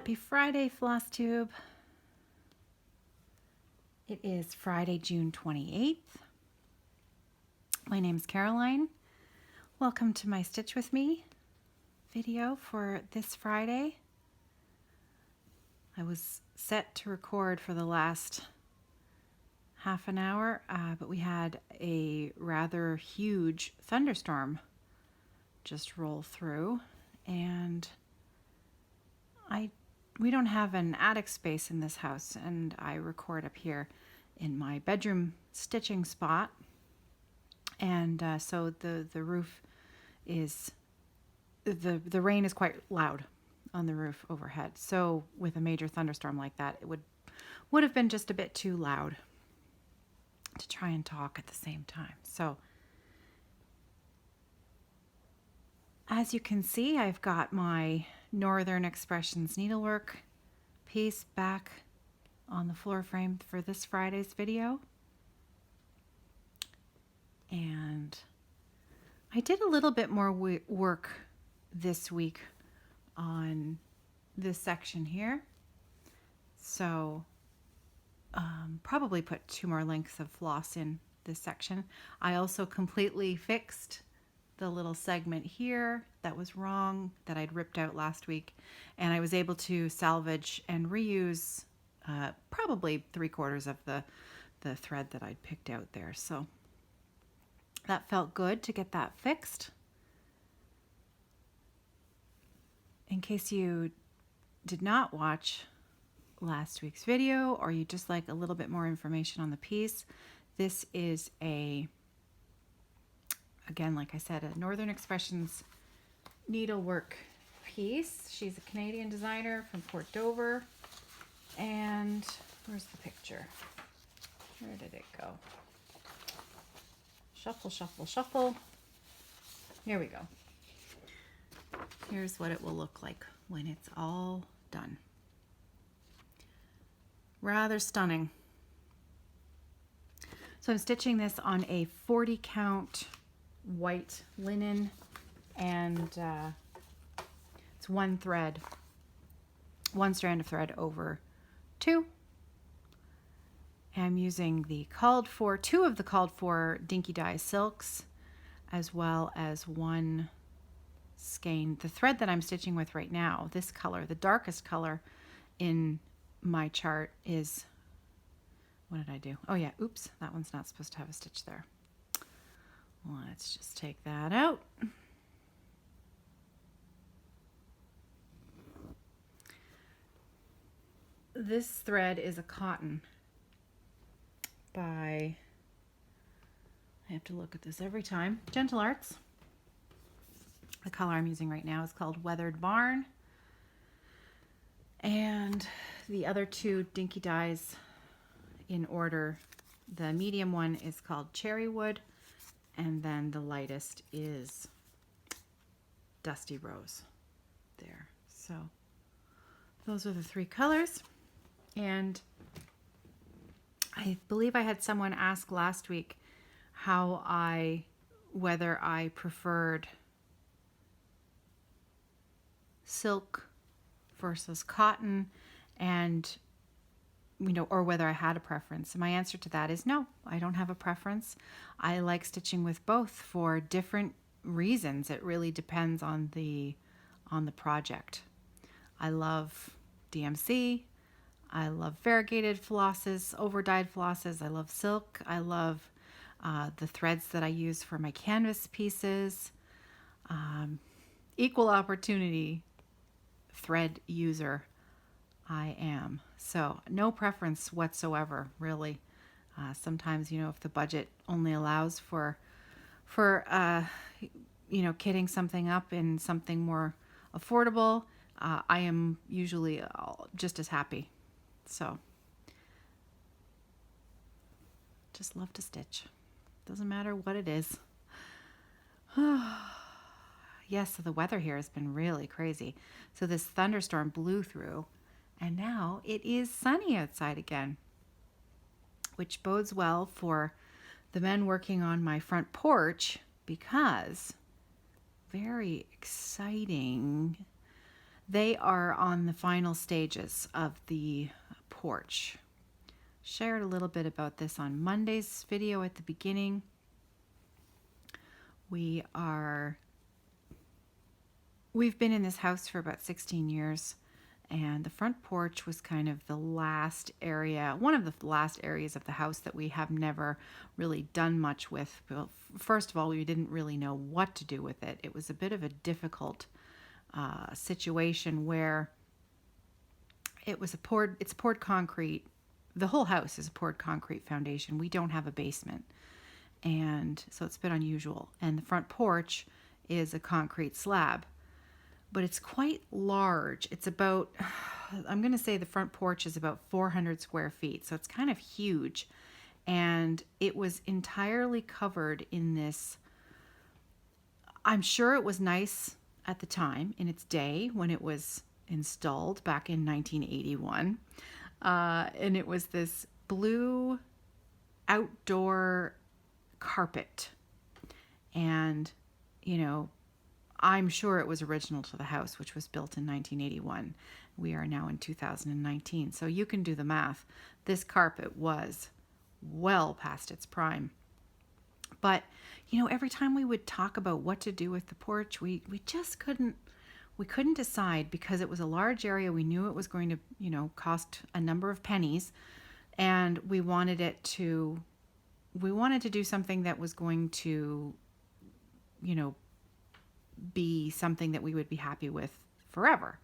Happy Friday, Floss Tube. It is Friday, June 28th. My name's Caroline. Welcome to my Stitch With Me video for this Friday. I was set to record for the last half an hour, but we had a rather huge thunderstorm just roll through, and we don't have an attic space in this house, and I record up here in my bedroom stitching spot, and so the roof is, the rain is quite loud on the roof overhead. So with a major thunderstorm like that, it would have been just a bit too loud to try and talk at the same time. So as you can see, I've got my Northern Expressions needlework piece back on the floor frame for this Friday's video. And I did a little bit more work this week on this section here. So probably put 2 more lengths of floss in this section. I also completely fixed the little segment here that was wrong, that I'd ripped out last week, and I was able to salvage and reuse probably 3/4 of the thread that I'd picked out there. So that felt good to get that fixed. In case you did not watch last week's video, or you just like a little bit more information on the piece, this is again, like I said, a Northern Expressions needlework piece. She's a Canadian designer from Port Dover. And where's the picture? Where did it go? Shuffle, shuffle, shuffle. Here we go. Here's what it will look like when it's all done. Rather stunning. So I'm stitching this on a 40 count white linen, and it's one strand of thread over 2. I'm using two of the called for Dinky Dye silks, as well as one skein. The thread that I'm stitching with right now, this color, the darkest color in my chart, is, what did I do? Oh yeah, oops, that one's not supposed to have a stitch there. Let's just take that out. This thread is a cotton by, I have to look at this every time, Needlearts. The color I'm using right now is called Weathered Barn. And the other 2 Dinky Dyes in order, the medium one is called Cherry Wood, and then the lightest is Dusty Rose there. So those are the 3 colors. And I believe I had someone ask last week whether I preferred silk versus cotton, and or whether I had a preference. And my answer to that is no, I don't have a preference. I like stitching with both for different reasons. It really depends on the project. I love DMC. I love variegated flosses, over-dyed flosses. I love silk. I love the threads that I use for my canvas pieces. Equal opportunity thread user I am. So no preference whatsoever, really. Sometimes, if the budget only allows for kitting something up in something more affordable, I am usually just as happy. So just love to stitch. Doesn't matter what it is. Yes, so the weather here has been really crazy. So this thunderstorm blew through, and now it is sunny outside again, which bodes well for the men working on my front porch, because very exciting They are on the final stages of the porch. Shared a little bit about this on Monday's video at the beginning. We've been in this house for about 16 years, and the front porch was kind of the last area, one of the last areas of the house that we have never really done much with. Well, first of all, we didn't really know what to do with it. It was a bit of a difficult situation where it's poured concrete. The whole house is a poured concrete foundation. We don't have a basement, and so it's a bit unusual. And the front porch is a concrete slab, but it's quite large. It's about, I'm going to say the front porch is about 400 square feet, so it's kind of huge. And it was entirely covered in this, I'm sure it was nice at the time, in its day, when it was installed back in 1981. And it was this blue outdoor carpet. And, I'm sure it was original to the house, which was built in 1981. We are now in 2019. So you can do the math. This carpet was well past its prime. But, every time we would talk about what to do with the porch, we just couldn't decide, because it was a large area. We knew it was going to, cost a number of pennies, and we wanted to do something that was going to, be something that we would be happy with forever,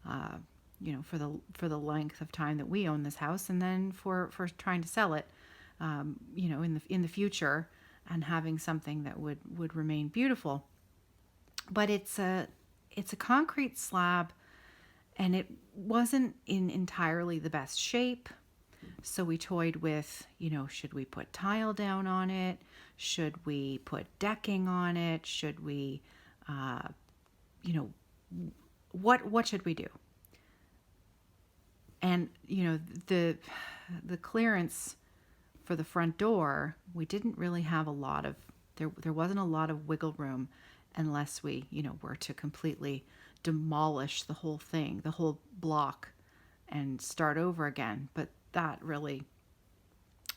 for the length of time that we own this house, and then for trying to sell it, in the future, and having something that would remain beautiful. But it's a concrete slab, and it wasn't in entirely the best shape. So we toyed with, should we put tile down on it? Should we put decking on it? Should we, what should we do? And, the clearance for the front door, we didn't really have a lot of, there wasn't a lot of wiggle room, unless we, were to completely demolish the whole thing, the whole block, and start over again. But that really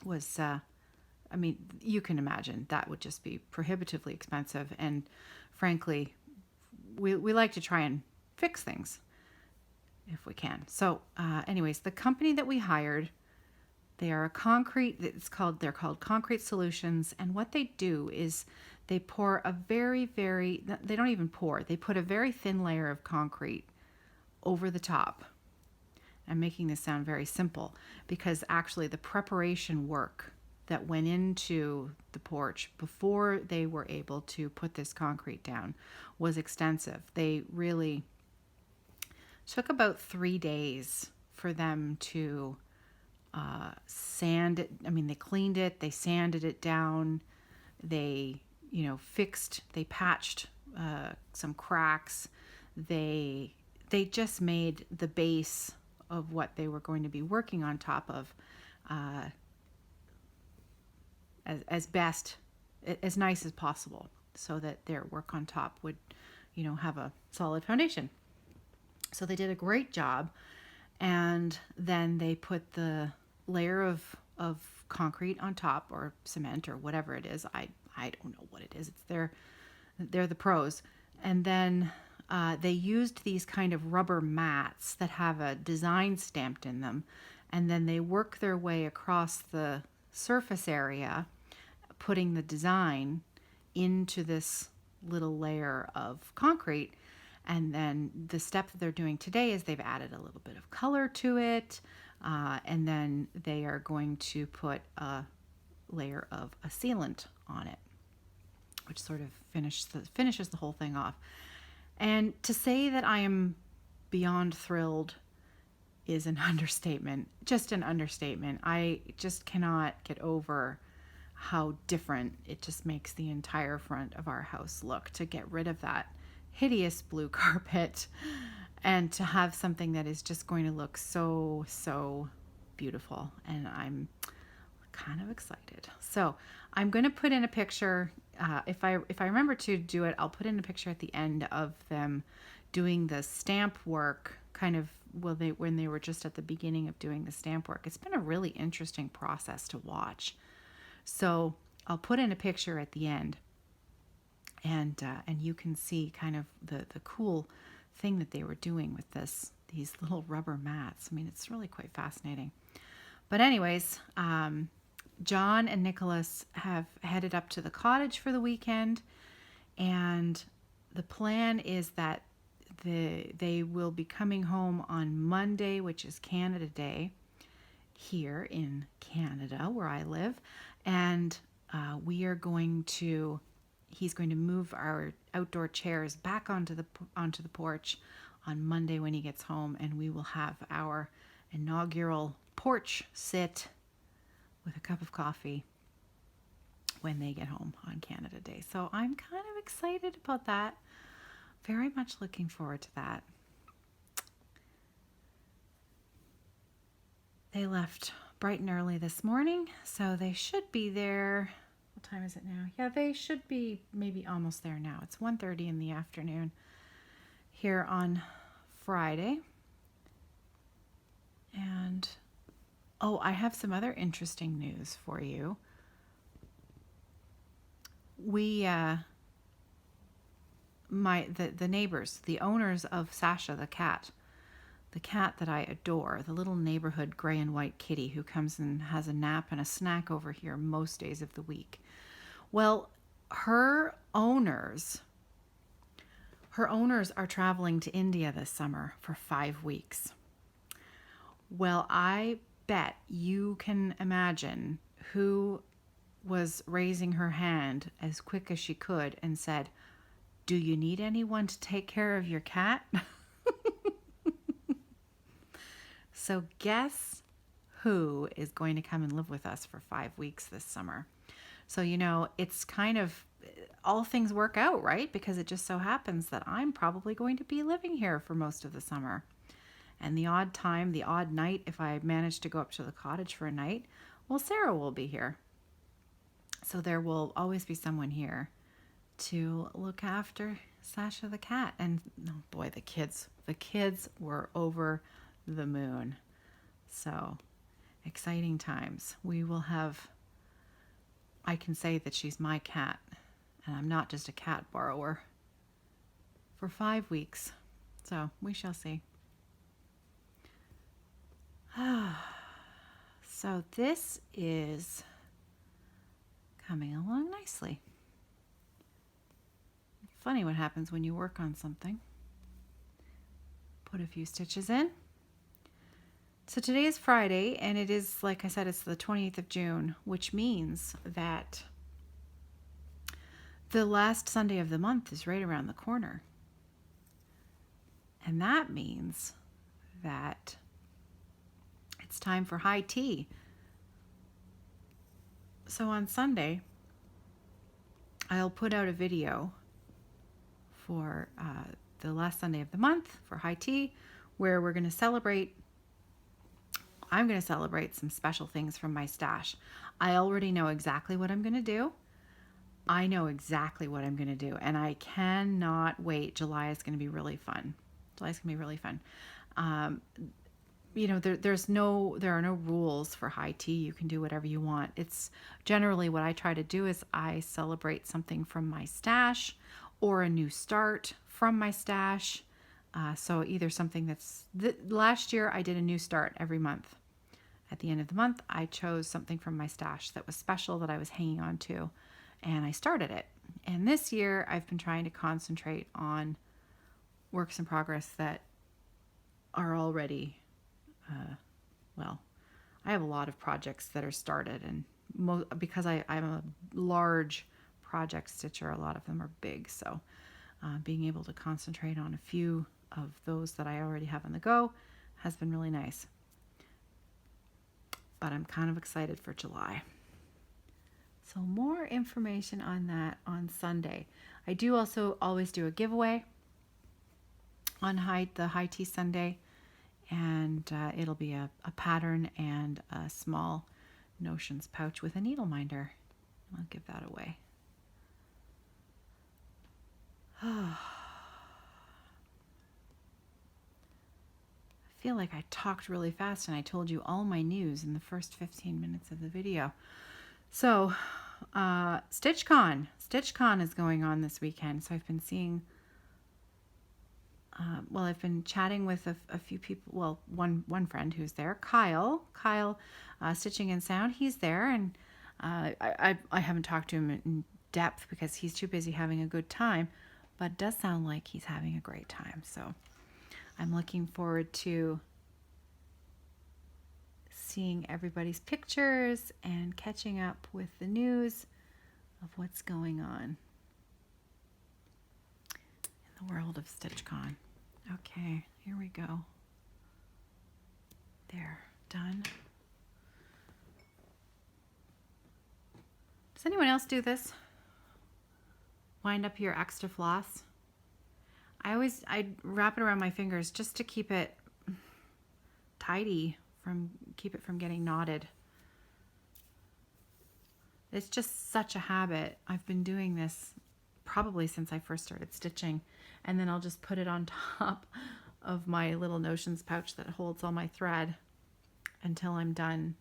was, you can imagine that would just be prohibitively expensive. And frankly, we like to try and fix things if we can. So anyways, the company that we hired, they're called Concrete Solutions. And what they do is they pour they don't even pour, they put a very thin layer of concrete over the top. I'm making this sound very simple, because actually the preparation work that went into the porch before they were able to put this concrete down was extensive. They really took about 3 days for them to sand it. They cleaned it, they sanded it down, they they patched some cracks, they just made the base of what they were going to be working on top of as nice as possible, so that their work on top would have a solid foundation. So they did a great job, and then they put the layer of concrete on top, or cement, or whatever it is. I don't know what it is. They're the pros. And then they used these kind of rubber mats that have a design stamped in them, and then they work their way across the surface area, putting the design into this little layer of concrete. And then the step that they're doing today is they've added a little bit of color to it, and then they are going to put a layer of a sealant on it, which sort of finishes the whole thing off. And to say that I am beyond thrilled is an understatement, just an understatement. I just cannot get over how different it just makes the entire front of our house look, to get rid of that hideous blue carpet and to have something that is just going to look so beautiful. And I'm kind of excited. So I'm going to put in a picture. If I remember to do it, I'll put in a picture at the end of them doing the stamp work, kind of when they were just at the beginning of doing the stamp work. It's been a really interesting process to watch. So I'll put in a picture at the end, and you can see kind of the cool thing that they were doing with these little rubber mats. I mean, it's really quite fascinating. But anyways, John and Nicholas have headed up to the cottage for the weekend, and the plan is that they will be coming home on Monday, which is Canada Day here in Canada where I live, and he's going to move our outdoor chairs back onto the porch on Monday when he gets home, and we will have our inaugural porch sit with a cup of coffee when they get home on Canada Day. So I'm kind of excited about that. Very much looking forward to that. They left bright and early this morning, so they should be there. What time is it now? Yeah, they should be maybe almost there now. It's 1:30 in the afternoon here on Friday. And I have some other interesting news for you. We the neighbors, the owners of Sasha the cat that I adore, the little neighborhood gray and white kitty who comes and has a nap and a snack over here most days of the week. Well, her owners are traveling to India this summer for 5 weeks. Well, I bet you can imagine who was raising her hand as quick as she could and said, "Do you need anyone to take care of your cat?" So guess who is going to come and live with us for 5 weeks this summer? So, it's kind of all things work out, right? Because it just so happens that I'm probably going to be living here for most of the summer. And the odd night, if I manage to go up to the cottage for a night, well, Sarah will be here. So there will always be someone here to look after Sasha the cat. And oh boy, the kids were over the moon. So exciting times. I can say that she's my cat, and I'm not just a cat borrower, for 5 weeks. So we shall see. So this is coming along nicely. Funny what happens when you work on something. Put a few stitches in. So today is Friday, and it is, like I said, it's the 28th of June, which means that the last Sunday of the month is right around the corner. And that means that it's time for high tea. So on Sunday, I'll put out a video for the last Sunday of the month for high tea, where I'm going to celebrate some special things from my stash. I already know exactly what I'm going to do. And I cannot wait. July is going to be really fun. There are no rules for high tea. You can do whatever you want. It's generally what I try to do is I celebrate something from my stash or a new start from my stash. So either something last year I did a new start every month. At the end of the month, I chose something from my stash that was special that I was hanging on to, and I started it. And this year I've been trying to concentrate on works in progress that are already I have a lot of projects that are started, and because I'm a large project stitcher, a lot of them are big, so being able to concentrate on a few of those that I already have on the go has been really nice. But I'm kind of excited for July. So more information on that on Sunday. I do also always do a giveaway on the High Tea Sunday, and it'll be a pattern and a small notions pouch with a needle minder. I'll give that away. I feel like I talked really fast and I told you all my news in the first 15 minutes of the video. So, StitchCon. StitchCon is going on this weekend. So I've been seeing, I've been chatting with a few people. Well, one friend who's there, Kyle, Stitching and Sound. He's there, and I haven't talked to him in depth because he's too busy having a good time. But it does sound like he's having a great time. So I'm looking forward to seeing everybody's pictures and catching up with the news of what's going on in the world of StitchCon. Okay, here we go. There, done. Does anyone else do this? Wind up your extra floss. I wrap it around my fingers just to keep it tidy, keep it from getting knotted. It's just such a habit. I've been doing this probably since I first started stitching, and then I'll just put it on top of my little notions pouch that holds all my thread until I'm done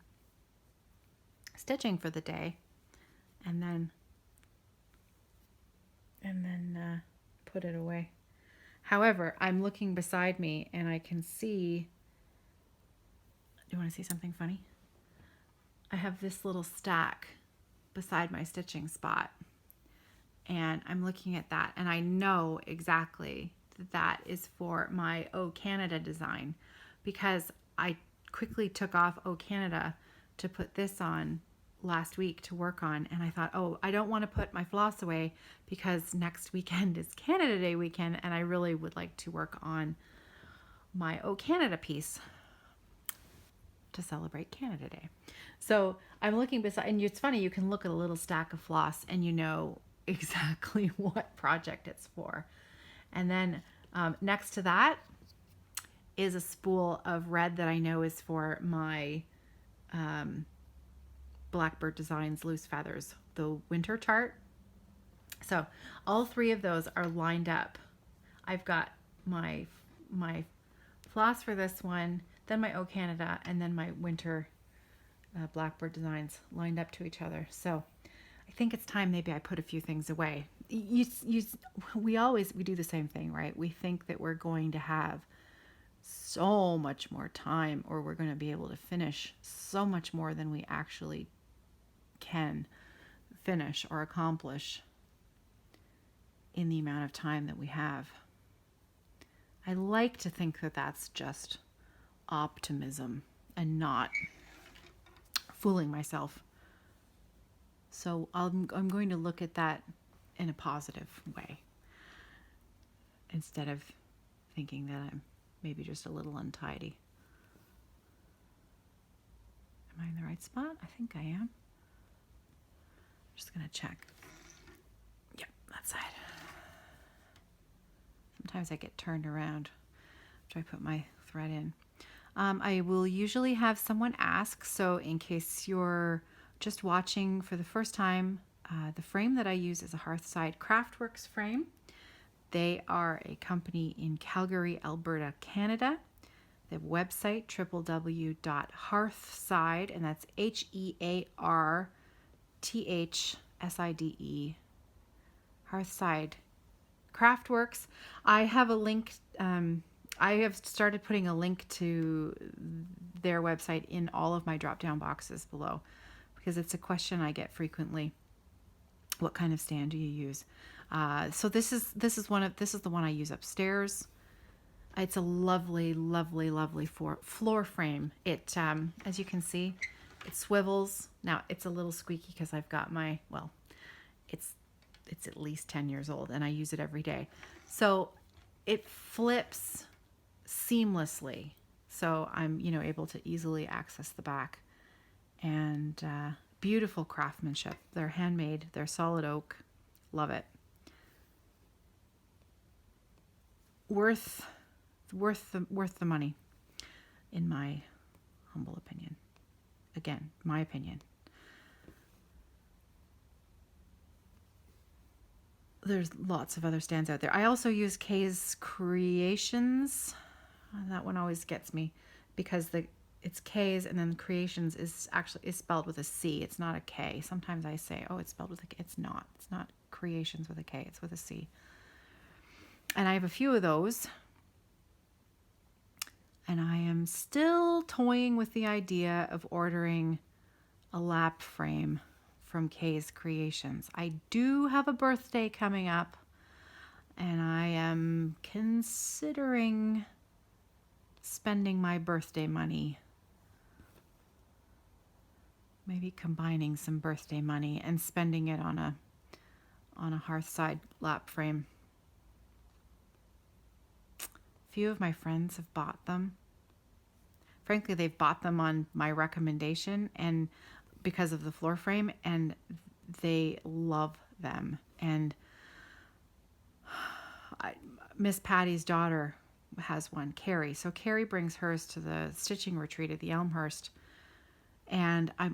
stitching for the day, and then put it away. However, I'm looking beside me and I can see, do you want to see something funny? I have this little stack beside my stitching spot, and I'm looking at that, and I know exactly that is for my O Canada design, because I quickly took off O Canada to put this on last week to work on, and I thought, oh, I don't want to put my floss away because next weekend is Canada Day weekend, and I really would like to work on my O Canada piece to celebrate Canada Day. So I'm looking beside, and it's funny, you can look at a little stack of floss and you know exactly what project it's for. And then next to that is a spool of red that I know is for my Blackbird Designs Loose Feathers, the winter chart. So all three of those are lined up. I've got my floss for this one, then my O Canada, and then my winter Blackbird Designs lined up to each other. So I think it's time maybe I put a few things away. We do the same thing, right? We think that we're going to have so much more time, or we're going to be able to finish so much more than we actually can finish or accomplish in the amount of time that we have. I like to think that that's just optimism and not fooling myself. So I'm going to look at that in a positive way instead of thinking that I'm maybe just a little untidy. Am I in the right spot? I think I am. Just gonna check. Yep, that side. Sometimes I get turned around after I put my thread in. I will usually have someone ask, so in case you're just watching for the first time, the frame that I use is a Hearthside Craftworks frame. They are a company in Calgary, Alberta, Canada. They have a website, www.hearthside, and that's HEARTHSIDE, Hearthside Craftworks. I have a link, I have started putting a link to their website in all of my drop-down boxes below, because it's a question I get frequently. What kind of stand do you use? So this is the one I use upstairs. It's a lovely, lovely, lovely floor frame. It, as you can see, it swivels. Now it's a little squeaky because I've got it's at least 10 years old and I use it every day. So it flips seamlessly. So I'm, able to easily access the back, and beautiful craftsmanship. They're handmade. They're solid oak. Love it. Worth the money, in my humble opinion. Again, my opinion. there's lots of other stands out there. I also use K's Creations. That one always gets me because it's K's and then Creations is spelled with a C. It's not a K. Sometimes I say, oh, it's spelled with a K. It's not. It's not Creations with a K. It's with a C. And I have a few of those. And I am still toying with the idea of ordering a lap frame from K's Creations. I do have a birthday coming up, and I am considering spending my birthday money, maybe combining some birthday money and spending it on a Hearthside lap frame. A few of my friends have bought them. Frankly, they've bought them on my recommendation and because of the floor frame, and they love them. And Miss Patty's daughter has one, Carrie. So Carrie brings hers to the stitching retreat at the Elmhurst, and I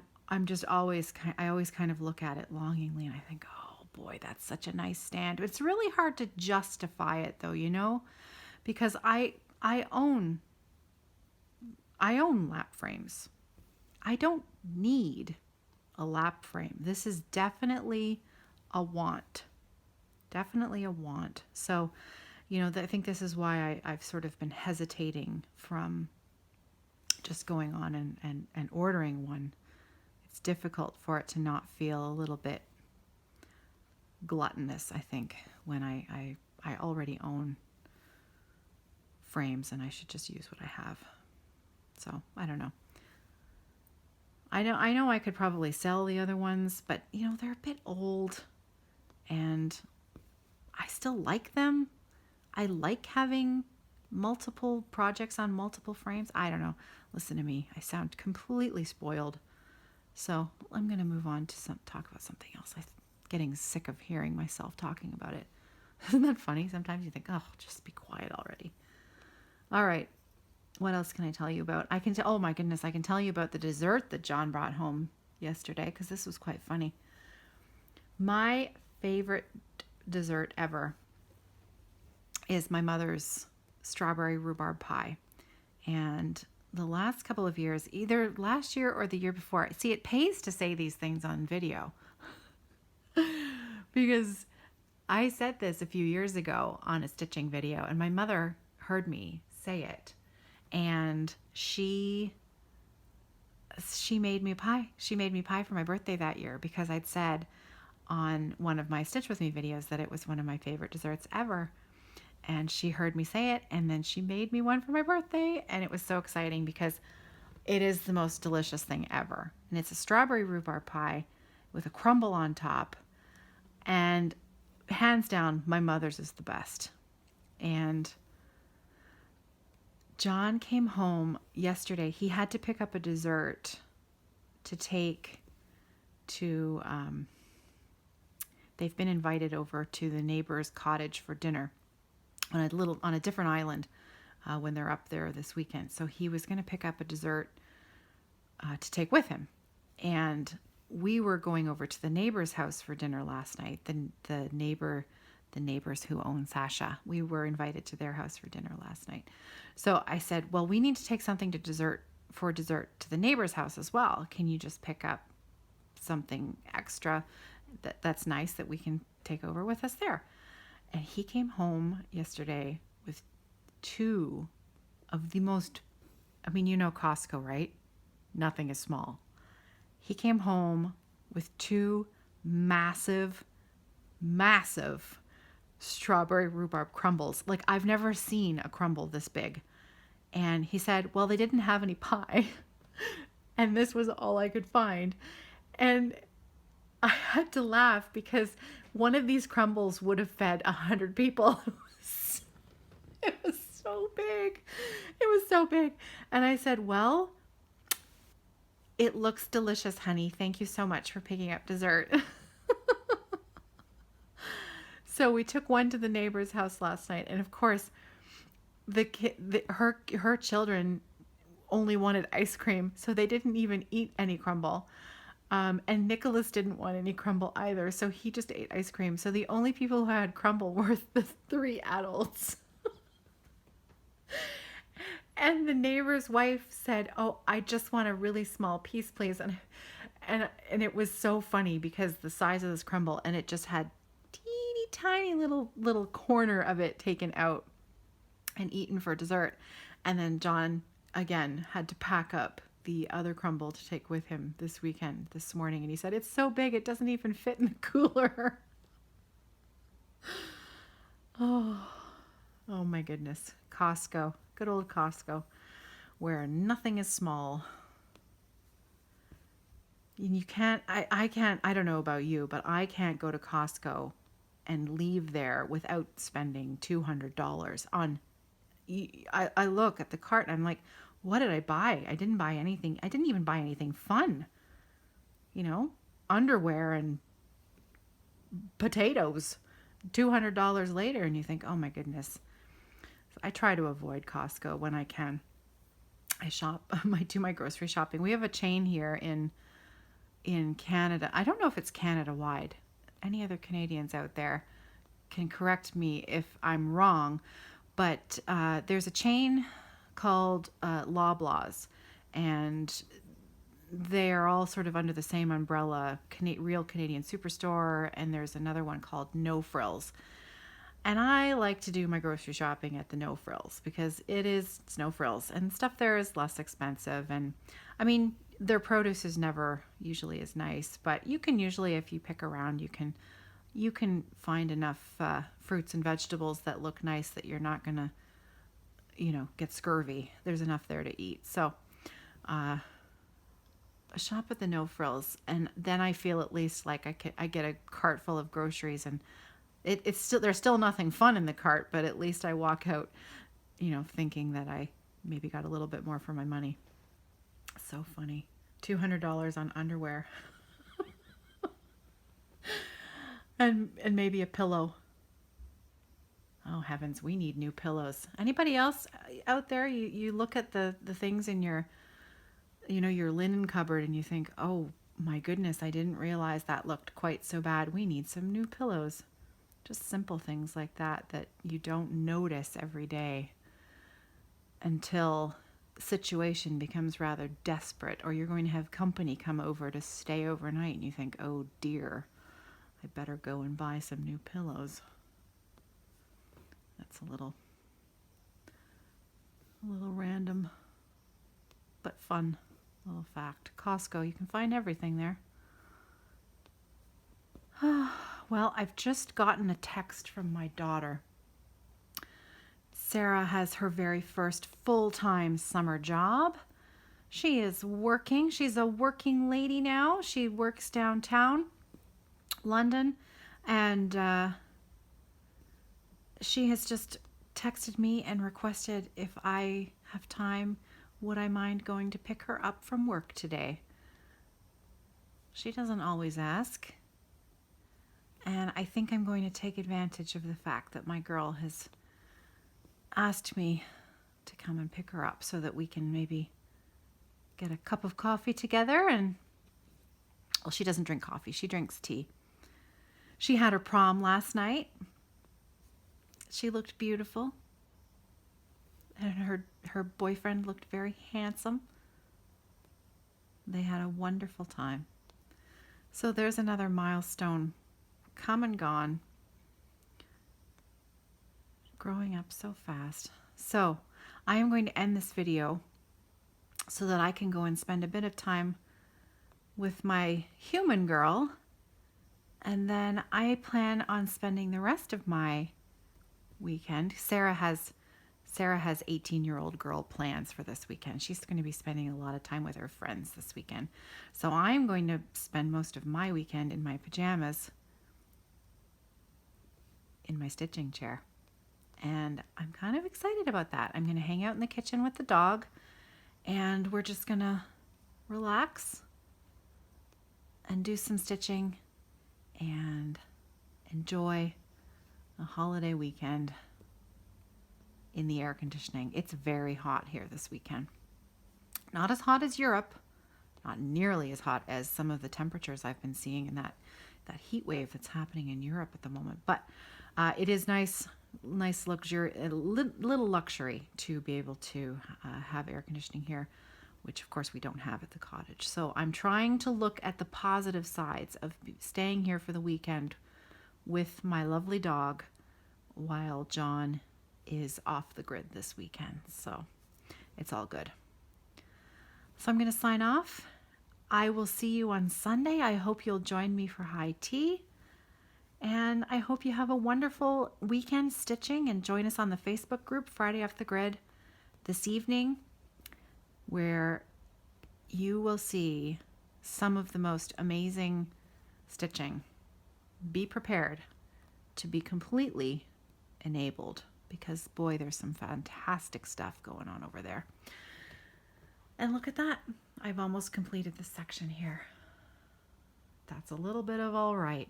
always kind of look at it longingly, and I think, oh boy, that's such a nice stand. It's really hard to justify it though, because I own lap frames. I don't need a lap frame. This is definitely a want. Definitely a want. So, I think this is why I've sort of been hesitating from just going on and ordering one. It's difficult for it to not feel a little bit gluttonous, I think, when I already own frames and I should just use what I have. So, I don't know. I know I could probably sell the other ones, but they're a bit old and I still like them. I like having multiple projects on multiple frames. I don't know. Listen to me. I sound completely spoiled. So I'm going to move on to talk about something else. I'm getting sick of hearing myself talking about it. Isn't that funny? Sometimes you think, oh, just be quiet already. All right. What else can I tell you about? Oh my goodness, I can tell you about the dessert that John brought home yesterday because this was quite funny. My favorite dessert ever is my mother's strawberry rhubarb pie. And the last couple of years, either last year or the year before, see, it pays to say these things on video because I said this a few years ago on a stitching video and my mother heard me say it. And she made me a pie. She made me pie for my birthday that year because I'd said on one of my Stitch With Me videos that it was one of my favorite desserts ever. And she heard me say it, and then she made me one for my birthday, and it was so exciting because it is the most delicious thing ever. And it's a strawberry rhubarb pie with a crumble on top, and hands down, my mother's is the best. And John came home yesterday. He had to pick up a dessert to take to, they've been invited over to the neighbor's cottage for dinner on a different island when they're up there this weekend. So he was going to pick up a dessert to take with him. And we were going over to the neighbor's house for dinner last night. The neighbors who own Sasha. We were invited to their house for dinner last night. So I said, well, we need to take something to dessert to the neighbor's house as well. Can you just pick up something extra that's nice that we can take over with us there? And he came home yesterday with two of the most, Costco, right? Nothing is small. He came home with two massive strawberry rhubarb crumbles. Like, I've never seen a crumble this big. And he said, well, they didn't have any pie. And this was all I could find. And I had to laugh because one of these crumbles would have fed 100 people. It was so big. It was so big. And I said, well, it looks delicious, honey. Thank you so much for picking up dessert. So we took one to the neighbor's house last night, and of course, her children only wanted ice cream, so they didn't even eat any crumble. And Nicholas didn't want any crumble either, so he just ate ice cream. So the only people who had crumble were the three adults. And the neighbor's wife said, "Oh, I just want a really small piece, please." And it was so funny because the size of this crumble, and it just had teeny tiny little corner of it taken out and eaten for dessert. And then John again had to pack up the other crumble to take with him this morning, and he said it's so big it doesn't even fit in the cooler. Oh, oh my goodness. Costco, good old Costco, where nothing is small. And you can't, I can't, I don't know about you, but I can't go to Costco and leave there without spending $200 on. I look at the cart and I'm like, what did I buy? I didn't buy anything. I didn't even buy anything fun. Underwear and potatoes. $200 later, and you think, oh my goodness. So I try to avoid Costco when I can. I shop, I do my grocery shopping. We have a chain here in Canada. I don't know if it's Canada wide. Any other Canadians out there can correct me if I'm wrong, but there's a chain called Loblaws, and they are all sort of under the same umbrella, Real Canadian Superstore, and there's another one called No Frills. And I like to do my grocery shopping at the No Frills because it's No Frills, and stuff there is less expensive. And I mean, their produce is never usually as nice, but you can usually, if you pick around, you can find enough fruits and vegetables that look nice that you're not gonna, get scurvy. There's enough there to eat. So, shop at the No Frills, and then I feel at least like I get a cart full of groceries, and it's still, there's still nothing fun in the cart, but at least I walk out, thinking that I maybe got a little bit more for my money. So funny. $200 on underwear. and maybe a pillow. Oh heavens, we need new pillows. Anybody else out there, you look at the things in your your linen cupboard and you think, oh my goodness, I didn't realize that looked quite so bad. We need some new pillows. Just simple things like that you don't notice every day until the situation becomes rather desperate, or you're going to have company come over to stay overnight and you think, oh dear, I better go and buy some new pillows. That's a little random but fun little fact. Costco, you can find everything there. Well, I've just gotten a text from my daughter. Sarah has her very first full-time summer job. She is working. She's a working lady now. She works downtown London, and she has just texted me and requested if I have time, would I mind going to pick her up from work today? She doesn't always ask. And I think I'm going to take advantage of the fact that my girl has asked me to come and pick her up so that we can maybe get a cup of coffee together. And, well, she doesn't drink coffee. She drinks tea. She had her prom last night. She looked beautiful. And her boyfriend looked very handsome. They had a wonderful time. So there's another milestone come and gone. Growing up so fast. So I am going to end this video so that I can go and spend a bit of time with my human girl. And then I plan on spending the rest of my weekend. Sarah has 18-year-old girl plans for this weekend. She's going to be spending a lot of time with her friends this weekend. So I'm going to spend most of my weekend in my pajamas in my stitching chair. And I'm kind of excited about that. I'm going to hang out in the kitchen with the dog, and we're just going to relax and do some stitching and enjoy a holiday weekend in the air conditioning. It's very hot here this weekend. Not as hot as Europe, not nearly as hot as some of the temperatures I've been seeing in that heat wave that's happening in Europe at the moment. But it is nice luxury, a little luxury to be able to have air conditioning here, which of course we don't have at the cottage. So I'm trying to look at the positive sides of staying here for the weekend with my lovely dog while John is off the grid this weekend. So it's all good. So I'm going to sign off. I will see you on Sunday. I hope you'll join me for high tea. And I hope you have a wonderful weekend stitching, and join us on the Facebook group Friday Off the Grid this evening, where you will see some of the most amazing stitching. Be prepared to be completely enabled, because boy, there's some fantastic stuff going on over there. And look at that. I've almost completed this section here. That's a little bit of all right.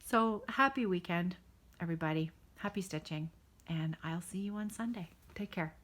So happy weekend, everybody. Happy stitching. And I'll see you on Sunday. Take care.